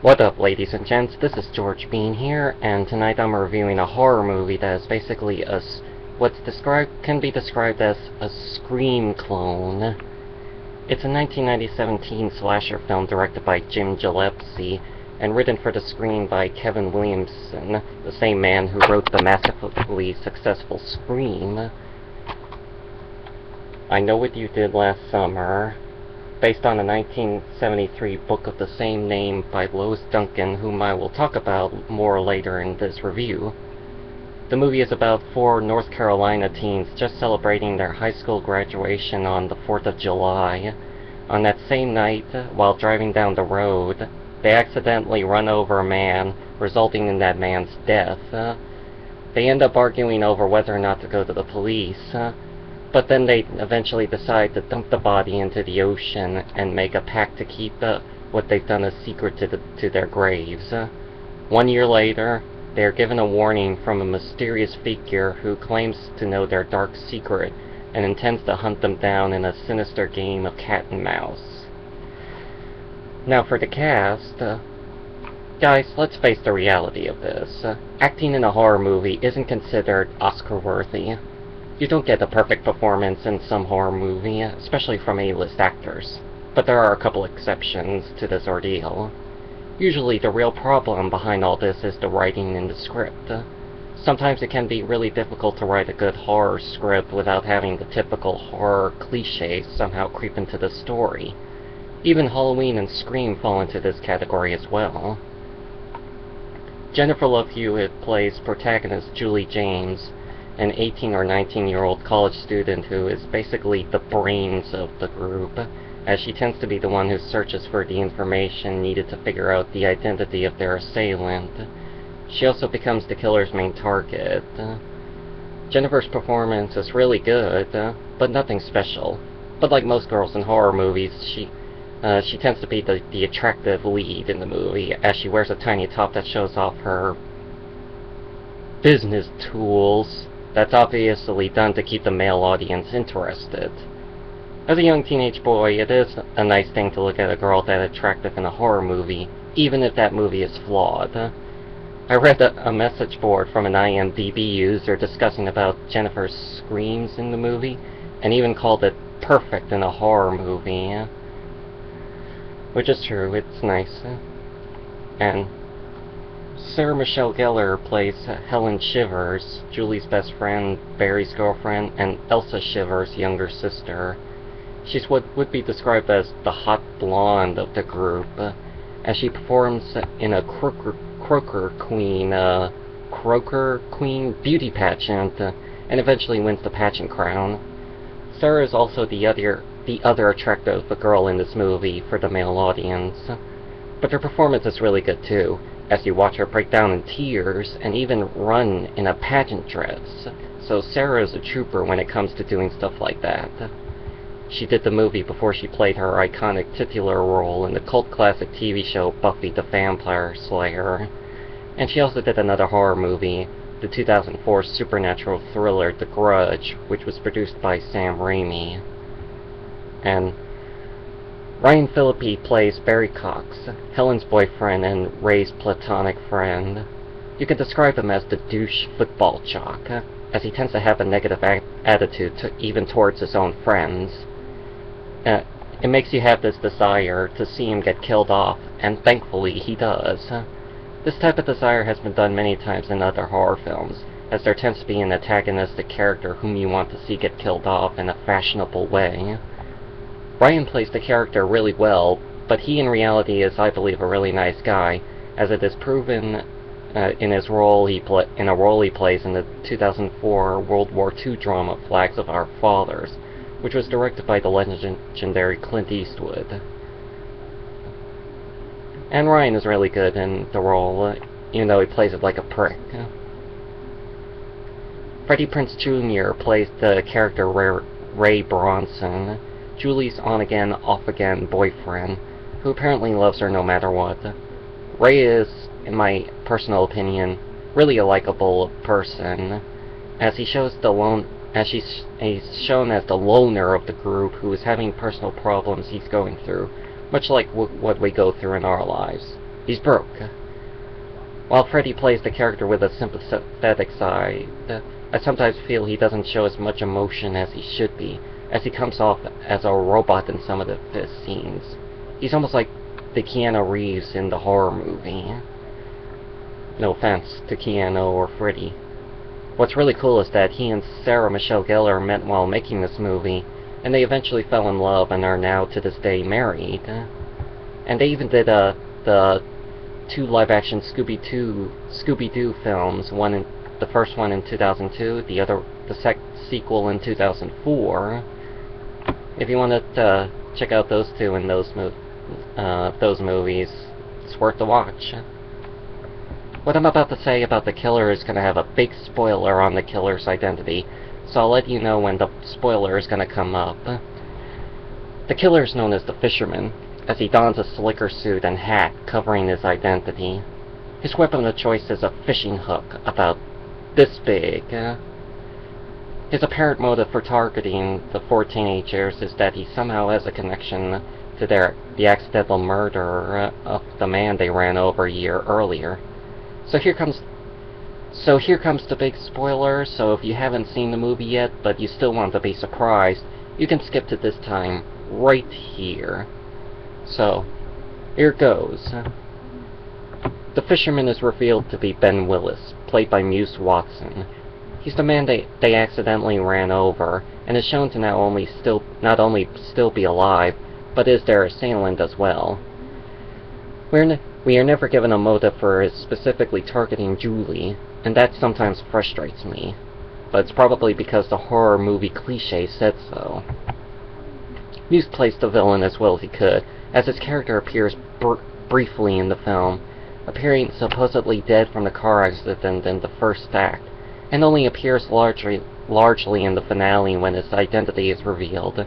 What up, ladies and gents? This is George Bean here, and tonight I'm reviewing a horror movie that is basically can be described as a Scream clone. It's a 1997 teen slasher film directed by Jim Gillespie and written for the screen by Kevin Williamson, the same man who wrote the massively successful Scream. I Know What You Did Last Summer, based on a 1973 book of the same name by Lois Duncan, whom I will talk about more later in this review. The movie is about four North Carolina teens just celebrating their high school graduation on the 4th of July. On that same night, while driving down the road, they accidentally run over a man, resulting in that man's death. They end up arguing over whether or not to go to the police. But then they eventually decide to dump the body into the ocean and make a pact to keep what they've done a secret to their graves. 1 year later, they are given a warning from a mysterious figure who claims to know their dark secret and intends to hunt them down in a sinister game of cat and mouse. Now for the cast, guys, let's face the reality of this. Acting in a horror movie isn't considered Oscar-worthy. You don't get a perfect performance in some horror movie, especially from A-list actors. But there are a couple exceptions to this ordeal. Usually the real problem behind all this is the writing in the script. Sometimes it can be really difficult to write a good horror script without having the typical horror cliches somehow creep into the story. Even Halloween and Scream fall into this category as well. Jennifer Love Hewitt plays protagonist Julie James, an 18 or 19-year-old college student who is basically the brains of the group, as she tends to be the one who searches for the information needed to figure out the identity of their assailant. She also becomes the killer's main target. Jennifer's performance is really good, but nothing special. But like most girls in horror movies, she tends to be the attractive lead in the movie, as she wears a tiny top that shows off her business tools. That's obviously done to keep the male audience interested. As a young teenage boy, it is a nice thing to look at a girl that attractive in a horror movie, even if that movie is flawed. I read a message board from an IMDb user discussing about Jennifer's screams in the movie, and even called it perfect in a horror movie. Which is true, it's nice. And Sarah Michelle Gellar plays Helen Shivers, Julie's best friend, Barry's girlfriend, and Elsa Shivers' younger sister. She's what would be described as the hot blonde of the group, as she performs in a Croaker Queen beauty pageant, and eventually wins the pageant crown. Sarah is also the other attractive girl in this movie for the male audience, but her performance is really good too, as you watch her break down in tears and even run in a pageant dress. So Sarah is a trooper when it comes to doing stuff like that. She did the movie before she played her iconic titular role in the cult classic TV show Buffy the Vampire Slayer. And she also did another horror movie, the 2004 supernatural thriller The Grudge, which was produced by Sam Raimi. And Ryan Phillippe plays Barry Cox, Helen's boyfriend and Ray's platonic friend. You can describe him as the douche football jock, as he tends to have a negative attitude even towards his own friends. It makes you have this desire to see him get killed off, and thankfully he does. This type of desire has been done many times in other horror films, as there tends to be an antagonistic character whom you want to see get killed off in a fashionable way. Ryan plays the character really well, but he in reality is, I believe, a really nice guy, as it is proven in a role he plays in the 2004 World War II drama Flags of Our Fathers, which was directed by the legendary Clint Eastwood. And Ryan is really good in the role, even though he plays it like a prick. Freddie Prinze Jr. plays the character Ray Bronson, Julie's on-again, off-again boyfriend, who apparently loves her no matter what. Ray is, in my personal opinion, really a likable person, as he's shown as the loner of the group who is having personal problems he's going through, much like what we go through in our lives. He's broke. While Freddy plays the character with a sympathetic side, I sometimes feel he doesn't show as much emotion as he should be, as he comes off as a robot in some of his scenes. He's almost like the Keanu Reeves in the horror movie. No offense to Keanu or Freddy. What's really cool is that he and Sarah Michelle Gellar met while making this movie, and they eventually fell in love and are now to this day married. And they even did the 2 live-action Scooby-Doo films, the first one in 2002, the sequel in 2004. If you wanted to check out those two in those movies, it's worth the watch. What I'm about to say about the killer is going to have a big spoiler on the killer's identity, so I'll let you know when the spoiler is going to come up. The killer is known as the Fisherman, as he dons a slicker suit and hat covering his identity. His weapon of choice is a fishing hook about this big. His apparent motive for targeting the 4 teenagers is that he somehow has a connection to the accidental murder of the man they ran over a year earlier. So here comes the big spoiler, so if you haven't seen the movie yet, but you still want to be surprised, you can skip to this time, right here. So, here goes. The Fisherman is revealed to be Ben Willis, played by Muse Watson. He's the man they accidentally ran over, and is shown to not only still be alive, but is their assailant as well. We are never given a motive for his specifically targeting Julie, and that sometimes frustrates me. But it's probably because the horror movie cliché said so. Muse plays the villain as well as he could, as his character appears briefly in the film, appearing supposedly dead from the car accident in the first act, and only appears largely in the finale when his identity is revealed.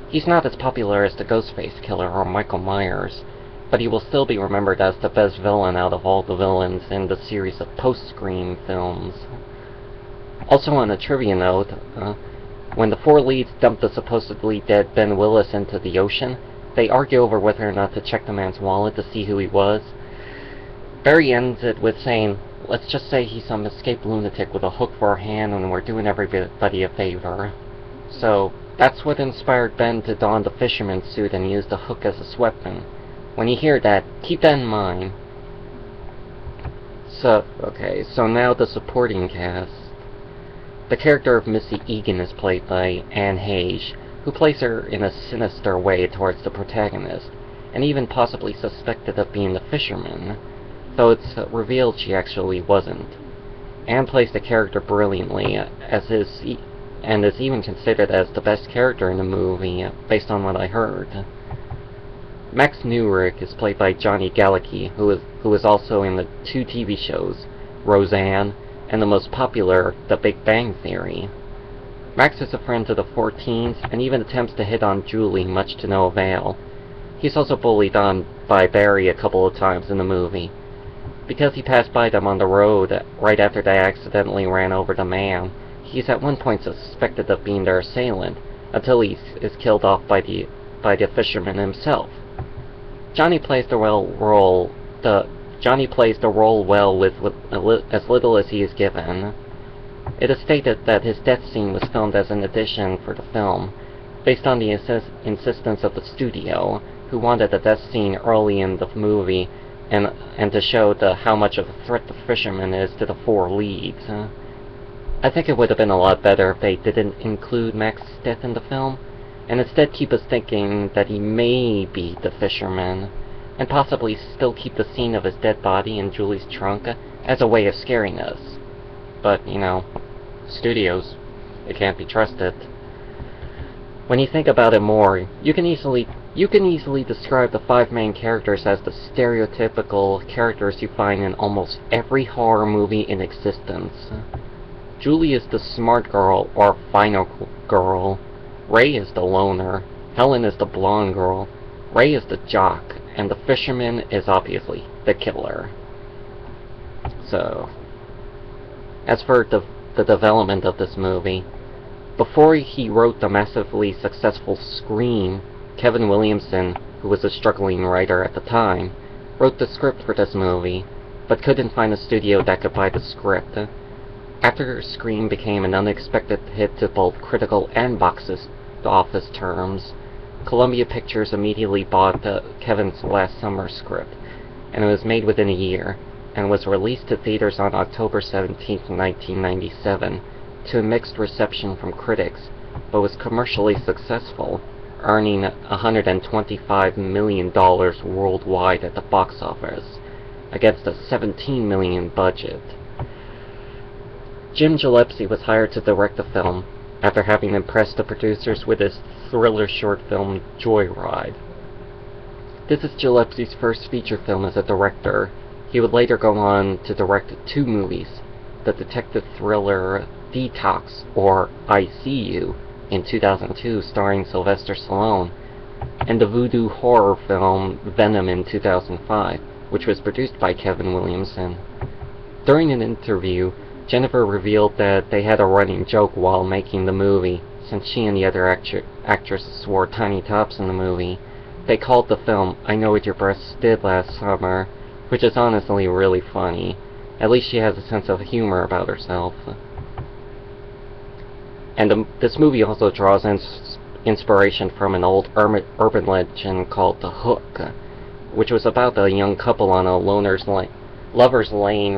He's not as popular as the Ghostface Killer or Michael Myers, but he will still be remembered as the best villain out of all the villains in the series of post-Scream films. Also on a trivia note, when the 4 leads dump the supposedly dead Ben Willis into the ocean, they argue over whether or not to check the man's wallet to see who he was. Barry ends it with saying, "Let's just say he's some escaped lunatic with a hook for a hand and we're doing everybody a favor." So, that's what inspired Ben to don the fisherman suit and use the hook as a weapon. When you hear that, keep that in mind. So now the supporting cast. The character of Missy Egan is played by Anne Heche, who plays her in a sinister way towards the protagonist, and even possibly suspected of being the fisherman, though it's revealed she actually wasn't. Anne plays the character brilliantly, and is even considered as the best character in the movie, based on what I heard. Max Newrick is played by Johnny Galecki, who is also in the 2 TV shows, Roseanne, and the most popular, The Big Bang Theory. Max is a friend to the 4 teens, and even attempts to hit on Julie, much to no avail. He's also bullied on by Barry a couple of times in the movie. Because he passed by them on the road right after they accidentally ran over the man, he's at one point suspected of being their assailant, until he is killed off by the fisherman himself. Johnny plays the role well with as little as he is given. It is stated that his death scene was filmed as an addition for the film, based on the insistence of the studio, who wanted a death scene early in the movie, and to show how much of a threat the fisherman is to the 4 leads. I think it would have been a lot better if they didn't include Max's death in the film, and instead keep us thinking that he may be the fisherman, and possibly still keep the scene of his dead body in Julie's trunk as a way of scaring us. But, studios, they can't be trusted. When you think about it more, you can easily describe the 5 main characters as the stereotypical characters you find in almost every horror movie in existence. Julie is the smart girl or final girl. Ray is the loner. Helen is the blonde girl. Ray is the jock. And the fisherman is obviously the killer. So, as for the development of this movie, before he wrote the massively successful Scream, Kevin Williamson, who was a struggling writer at the time, wrote the script for this movie, but couldn't find a studio that could buy the script. After Scream became an unexpected hit to both critical and box office terms, Columbia Pictures immediately bought Kevin's Last Summer script, and it was made within a year, and was released to theaters on October 17, 1997, to a mixed reception from critics, but was commercially successful, earning $125 million worldwide at the box office, against a $17 million budget. Jim Gillespie was hired to direct the film, after having impressed the producers with his thriller short film Joyride. This is Gillespie's first feature film as a director. He would later go on to direct 2 movies, the detective thriller Detox, or ICU, in 2002 starring Sylvester Stallone, and the voodoo horror film Venom in 2005, which was produced by Kevin Williamson. During an interview, Jennifer revealed that they had a running joke while making the movie, since she and the other actresses wore tiny tops in the movie. They called the film I Know What Your Breasts Did Last Summer, which is honestly really funny. At least she has a sense of humor about herself. And this movie also draws inspiration from an old urban legend called The Hook, which was about a young couple on a lover's lane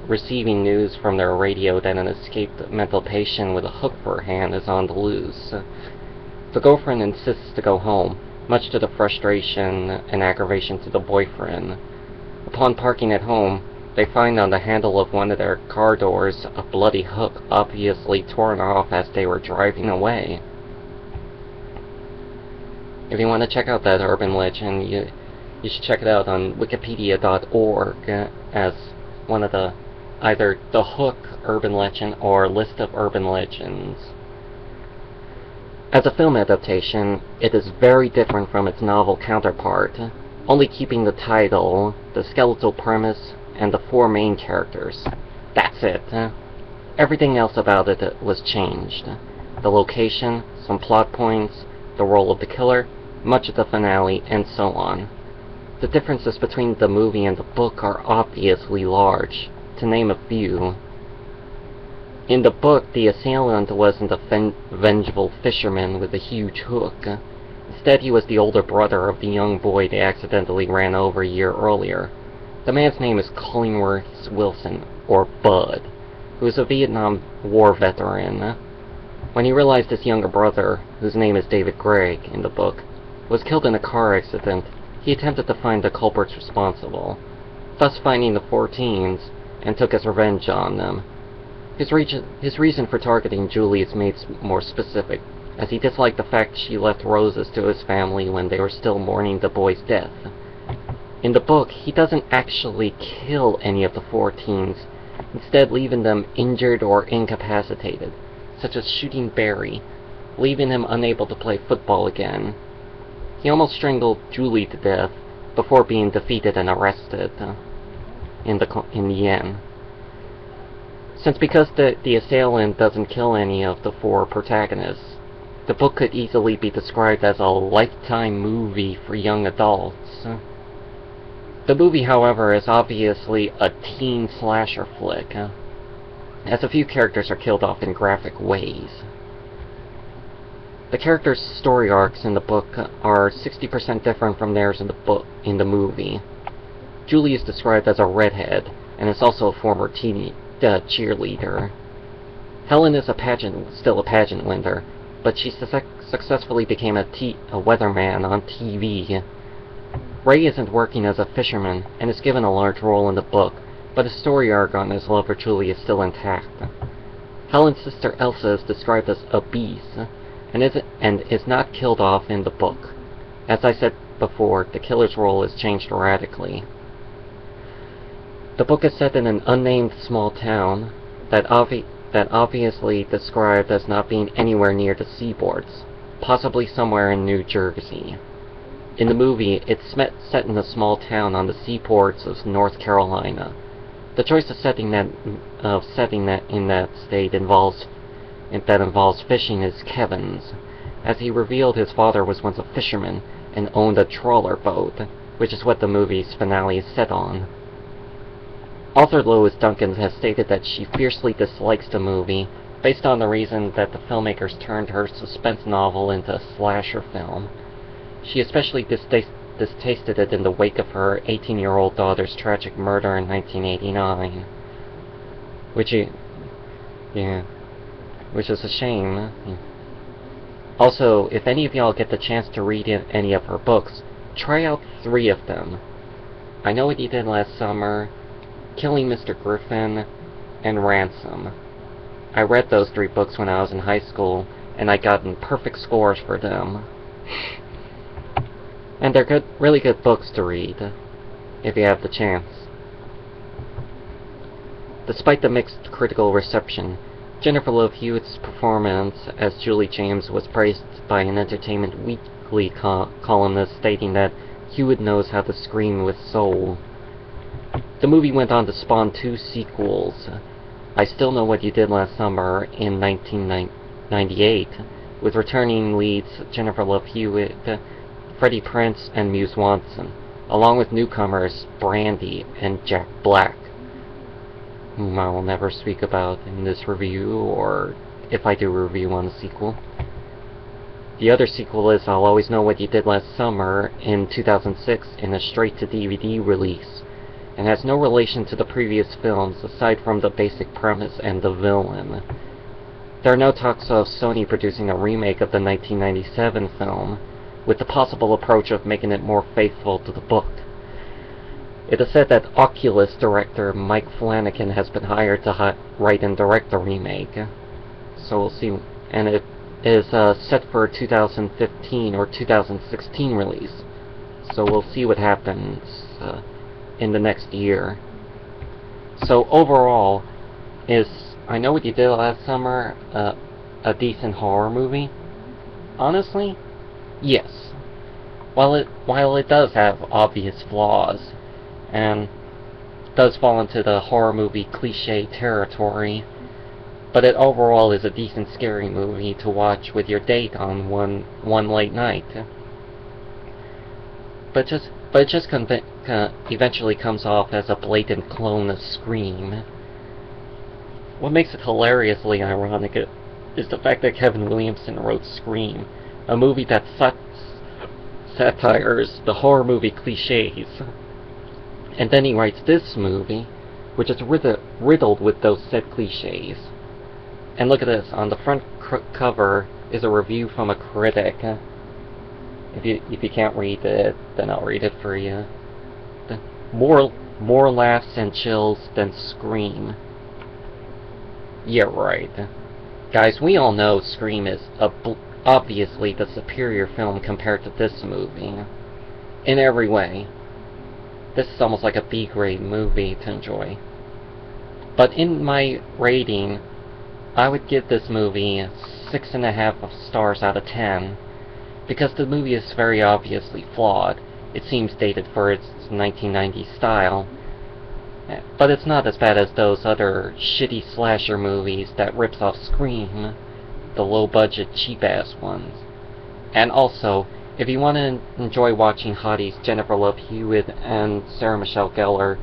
receiving news from their radio that an escaped mental patient with a hook for a hand is on the loose. The girlfriend insists to go home, much to the frustration and aggravation to the boyfriend. Upon parking at home, they find on the handle of one of their car doors a bloody hook obviously torn off as they were driving away. If you want to check out that urban legend, you should check it out on wikipedia.org as one of the either The Hook urban legend or List of Urban Legends. As a film adaptation, it is very different from its novel counterpart, only keeping the title, the skeletal premise, and the 4 main characters. That's it. Everything else about it was changed. The location, some plot points, the role of the killer, much of the finale, and so on. The differences between the movie and the book are obviously large, to name a few. In the book, the assailant wasn't a vengeful fisherman with a huge hook. Instead, he was the older brother of the young boy they accidentally ran over a year earlier. The man's name is Cullingworth Wilson, or Bud, who is a Vietnam War veteran. When he realized his younger brother, whose name is David Gregg in the book, was killed in a car accident, he attempted to find the culprits responsible, thus finding the 4 teens, and took his revenge on them. His reason for targeting Julie is made more specific, as he disliked the fact she left roses to his family when they were still mourning the boy's death. In the book, he doesn't actually kill any of the 4 teens, instead leaving them injured or incapacitated, such as shooting Barry, leaving him unable to play football again. He almost strangled Julie to death before being defeated and arrested in the end. Because the assailant doesn't kill any of the 4 protagonists, the book could easily be described as a Lifetime movie for young adults. The movie, however, is obviously a teen slasher flick, as a few characters are killed off in graphic ways. The characters' story arcs in the book are 60% different from theirs in the movie. Julie is described as a redhead, and is also a former cheerleader. Helen is still a pageant winner, but she successfully became a weatherman on TV. Ray isn't working as a fisherman, and is given a large role in the book, but his story arc on his love for Julie is still intact. Helen's sister Elsa is described as obese, and is not killed off in the book. As I said before, the killer's role is changed radically. The book is set in an unnamed small town that obviously described as not being anywhere near the seaboards, possibly somewhere in New Jersey. In the movie, it's set in a small town on the seaports of North Carolina. The choice of setting that in that state involves fishing is Kevin's, as he revealed his father was once a fisherman and owned a trawler boat, which is what the movie's finale is set on. Author Lois Duncan has stated that she fiercely dislikes the movie, based on the reason that the filmmakers turned her suspense novel into a slasher film. She especially distasted it in the wake of her 18-year-old daughter's tragic murder in 1989. Which is a shame. Also, if any of y'all get the chance to read any of her books, try out 3 of them. I Know What You Did Last Summer, Killing Mr. Griffin, and Ransom. I read those 3 books when I was in high school, and I gotten perfect scores for them. And they're really good books to read, if you have the chance. Despite the mixed critical reception, Jennifer Love Hewitt's performance as Julie James was praised by an Entertainment Weekly columnist stating that Hewitt knows how to scream with soul. The movie went on to spawn 2 sequels, I Still Know What You Did Last Summer in 1998, with returning leads Jennifer Love Hewitt, Freddie Prinze, and Muse Watson, along with newcomers Brandy and Jack Black, whom I will never speak about in this review, or if I do a review on the sequel. The other sequel is I'll Always Know What You Did Last Summer in 2006 in a straight-to-DVD release, and has no relation to the previous films aside from the basic premise and the villain. There are no talks of Sony producing a remake of the 1997 film, with the possible approach of making it more faithful to the book. It is said that Oculus director Mike Flanagan has been hired to write and direct the remake. So we'll see. And it is set for 2015 or 2016 release. So we'll see what happens in the next year. So overall, is I Know What You Did Last Summer a decent horror movie? Honestly, yes. While it does have obvious flaws, and does fall into the horror movie cliche territory, but it overall is a decent scary movie to watch with your date on one late night. But it just eventually comes off as a blatant clone of Scream. What makes it hilariously ironic is the fact that Kevin Williamson wrote Scream, a movie that satires the horror movie cliches. And then he writes this movie, which is riddled with those said cliches. And look at this, on the front cover is a review from a critic. If you can't read it, then I'll read it for you. More laughs and chills than Scream. Yeah, right. Guys, we all know Scream is obviously the superior film compared to this movie. In every way. This is almost like a B-grade movie to enjoy. But in my rating, I would give this movie 6.5 stars out of 10, because the movie is very obviously flawed. It seems dated for its 1990s style, but it's not as bad as those other shitty slasher movies that rips off Scream, the low-budget, cheap-ass ones. And also, if you want to enjoy watching hotties Jennifer Love Hewitt and Sarah Michelle Gellar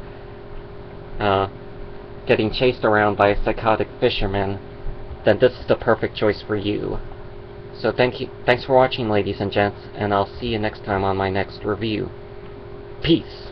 getting chased around by a psychotic fisherman, then this is the perfect choice for you. So thanks for watching, ladies and gents, and I'll see you next time on my next review. Peace!